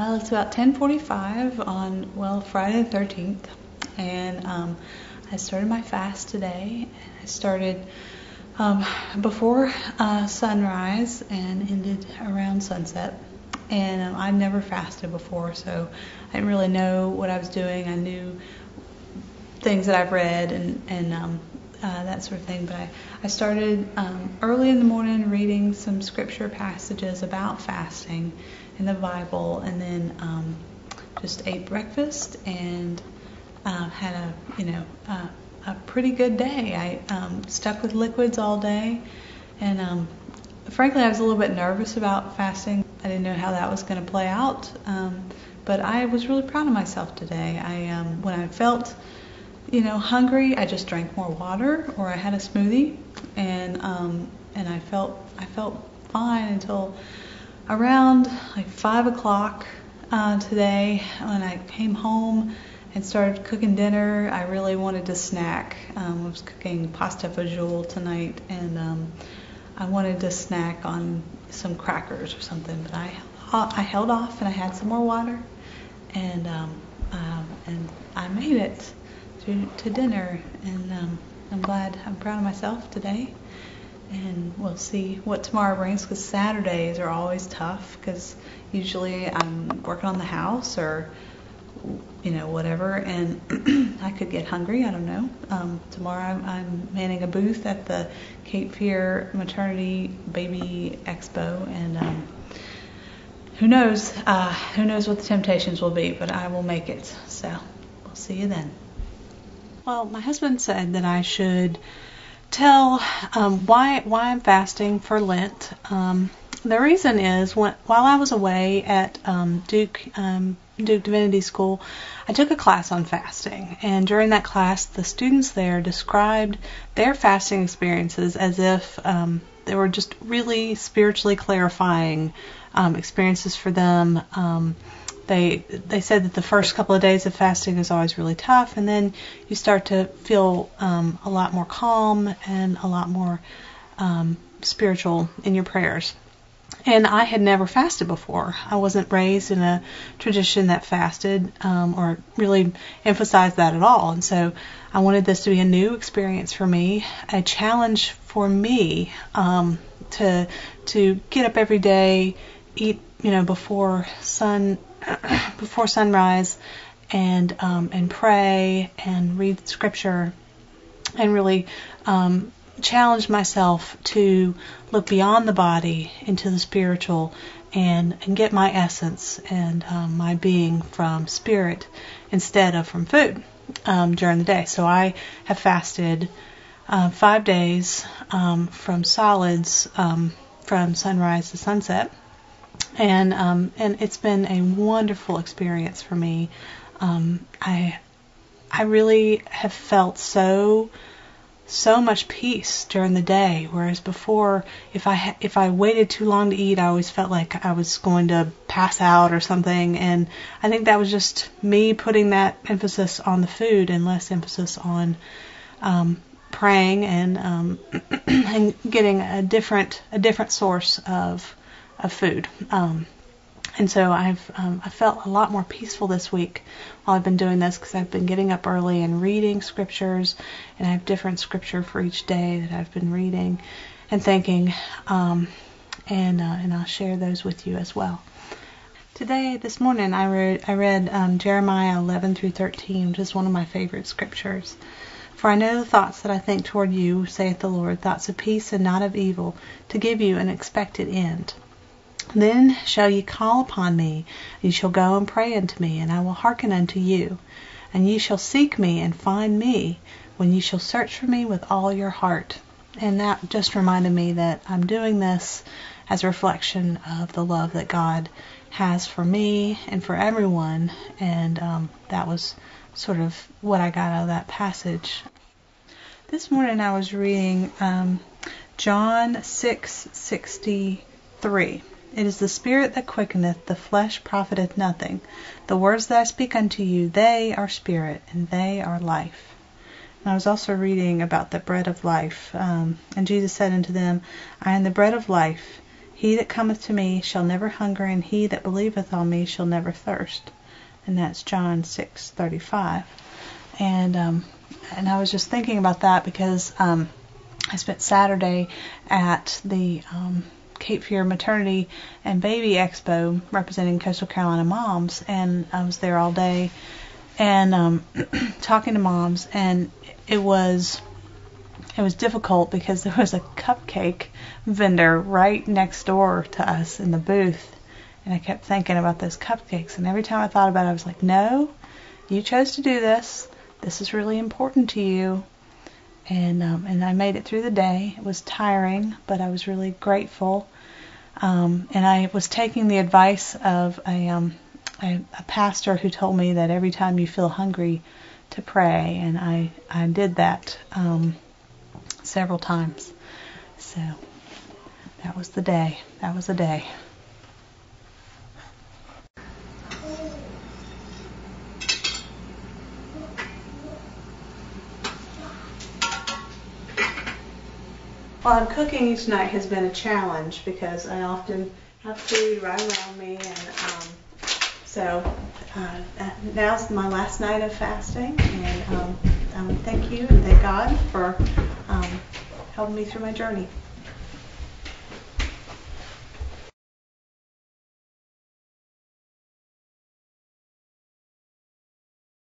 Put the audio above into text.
It's about 10:45 on, Friday the 13th, and I started my fast today. I started before sunrise and ended around sunset. And I've never fasted before, so I didn't really know what I was doing. I knew things that I've read and that sort of thing, but I started early in the morning reading some scripture passages about fasting in the Bible, and then just ate breakfast and had a pretty good day. I stuck with liquids all day, and frankly, I was a little bit nervous about fasting. I didn't know how that was going to play out, but I was really proud of myself today. When I felt, hungry, I just drank more water, or I had a smoothie, and I felt fine until around like 5 o'clock today, when I came home and started cooking dinner. I really wanted to snack. I was cooking pasta fagioli tonight, and I wanted to snack on some crackers or something, but I held off, and I had some more water, and I made it to dinner, and I'm proud of myself today, and we'll see what tomorrow brings, because Saturdays are always tough, because usually I'm working on the house or whatever, and I could get hungry. I don't know. Tomorrow I'm manning a booth at the Cape Fear Maternity Baby Expo, and who knows what the temptations will be, but I will make it. So we'll see you then. Well, my husband said that I should tell why I'm fasting for Lent. The reason is, while I was away at Duke Divinity School, I took a class on fasting, and during that class, the students there described their fasting experiences as if they were just really spiritually clarifying experiences for them. They said that the first couple of days of fasting is always really tough, and then you start to feel a lot more calm and a lot more spiritual in your prayers. And I had never fasted before. I wasn't raised in a tradition that fasted or really emphasized that at all. And so I wanted this to be a new experience for me, a challenge for me to get up every day, eat before sunrise, and pray and read scripture, and really challenge myself to look beyond the body into the spiritual, and get my essence and my being from spirit instead of from food during the day. So I have fasted 5 days from solids from sunrise to sunset, and it's been a wonderful experience for me. I really have felt so much peace during the day, whereas before, if I waited too long to eat, I always felt like I was going to pass out or something, and I think that was just me putting that emphasis on the food and less emphasis on praying and and getting a different source of food. And so I felt a lot more peaceful this week while I've been doing this, because I've been getting up early and reading scriptures, and I have different scripture for each day that I've been reading and thinking, and I'll share those with you as well. This morning, I read Jeremiah 11 through 13, which is one of my favorite scriptures. For I know the thoughts that I think toward you, saith the Lord, thoughts of peace and not of evil, to give you an expected end. Then shall ye call upon me, and ye shall go and pray unto me, and I will hearken unto you. And ye shall seek me and find me, when ye shall search for me with all your heart. And that just reminded me that I'm doing this as a reflection of the love that God has for me and for everyone, and that was sort of what I got out of that passage. This morning I was reading John 6:63. It is the Spirit that quickeneth, the flesh profiteth nothing. The words that I speak unto you, they are spirit, and they are life. And I was also reading about the bread of life. And Jesus said unto them, I am the bread of life. He that cometh to me shall never hunger, and he that believeth on me shall never thirst. And that's John 6:35. And I was just thinking about that because I spent Saturday at the Cape Fear Maternity and Baby Expo representing Coastal Carolina moms, and I was there all day and talking to moms, and it was difficult because there was a cupcake vendor right next door to us in the booth, and I kept thinking about those cupcakes, and every time I thought about it I was like, no, you chose to do this. This is really important to you. And I made it through the day. It was tiring, but I was really grateful. And I was taking the advice of a pastor who told me that every time you feel hungry to pray, and I did that several times. So that was the day. That was the day. Well, cooking each night has been a challenge because I often have food right around me, and so now's my last night of fasting, and thank you and thank God for helping me through my journey.